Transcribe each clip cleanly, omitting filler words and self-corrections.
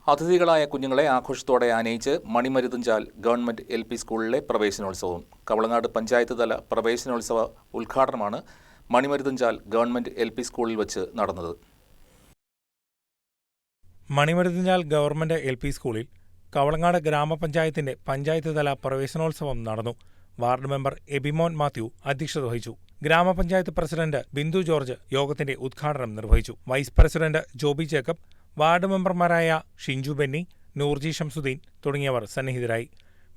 അതിഥികളായ കുഞ്ഞുങ്ങളെ ആഘോഷത്തോടെ ആനയിച്ച് മണിമരുതുഞ്ചാൽ government LP സ്കൂളിലെ പ്രവേശനോത്സവം. കവളങ്ങാട് പഞ്ചായത്ത് തല പ്രവേശനോത്സവ ഉദ്ഘാടനമാണ് മണിമരുതുഞ്ചാൽ ഗവൺമെന്റ് LP സ്കൂളിൽ വച്ച് നടന്നത്. മണിമരുതുഞ്ചാൽ ഗവൺമെന്റ് LP സ്കൂളിൽ കവളങ്ങാട് ഗ്രാമപഞ്ചായത്തിന്റെ പഞ്ചായത്ത് തല പ്രവേശനോത്സവം നടന്നു. വാർഡ് മെമ്പർ എബിമോൻ മാത്യു അധ്യക്ഷത വഹിച്ചു. ഗ്രാമപഞ്ചായത്ത് പ്രസിഡന്റ് ബിന്ദു ജോർജ് യോഗത്തിന്റെ ഉദ്ഘാടനം നിർവഹിച്ചു. Vice president Joby Jacob, ward മെമ്പർമാരായ ഷിഞ്ചു ബെന്നി, നൂർജി ഷംസുദ്ദീൻ തുടങ്ങിയവർ സന്നിഹിതരായി.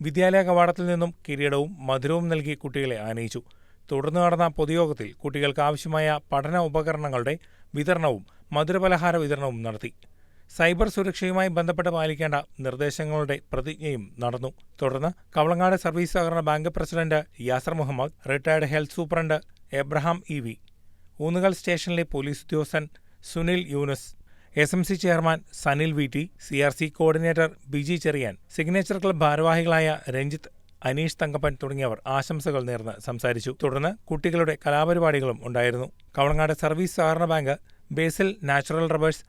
വിദ്യാലയ കവാടത്തിൽ നിന്നും കിരീടവും മധുരവും നൽകി കുട്ടികളെ ആനയിച്ചു. തുടർന്ന് നടന്ന പൊതുയോഗത്തിൽ കുട്ടികൾക്ക് ആവശ്യമായ പഠന ഉപകരണങ്ങളുടെ വിതരണവും മധുരപലഹാര വിതരണവും നടത്തി. സൈബർ സുരക്ഷയുമായി ബന്ധപ്പെട്ട് പാലിക്കേണ്ട നിർദ്ദേശങ്ങളുടെ പ്രതിജ്ഞയും നടന്നു. തുടർന്ന് കവളങ്ങാട് സർവീസ് സഹകരണ bank president Yasar Muhammad, retired health superintendent Abraham EV, Oonnukal സ്റ്റേഷനിലെ പോലീസ് ഉദ്യോഗസ്ഥൻ Sunil Yunus, SMC chairman Sanil VT, CRC coordinator Biji Cherian, signature club ഭാരവാഹികളായ രഞ്ജിത്ത്, അനീഷ് തങ്കപ്പൻ തുടങ്ങിയവർ ആശംസകൾ നേർന്ന് സംസാരിച്ചു. തുടർന്ന് കുട്ടികളുടെ കലാപരിപാടികളും ഉണ്ടായിരുന്നു. കവളങ്ങാട് സർവീസ് സഹകരണ bank, Basil natural rubbers,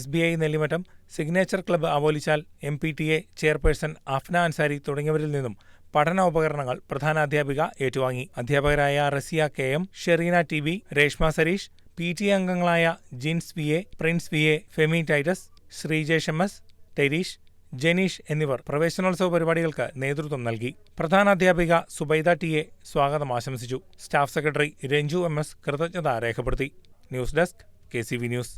SBI Nellimattam, signature club Avolichal, MPTA chairperson Afna Ansari തുടങ്ങിയവരിൽ നിന്നും പഠന ഉപകരണങ്ങൾ പ്രധാനാധ്യാപിക ഏറ്റുവാങ്ങി. അധ്യാപകരായ Raziya KM, Shereena TB, Reshma Sareesh, PTA അംഗങ്ങളായ Jins VA, Prince VA, Femi Titus, Sreejesh MS, Thereesh, Janeesh എന്നിവർ പ്രവേശനോത്സവ പരിപാടികൾക്ക് നേതൃത്വം നൽകി. പ്രധാനാധ്യാപിക സുബൈദ TA സ്വാഗതം ആശംസിച്ചു. സ്റ്റാഫ് സെക്രട്ടറി രഞ്ജു MS കൃതജ്ഞത രേഖപ്പെടുത്തി. News desk KCV news.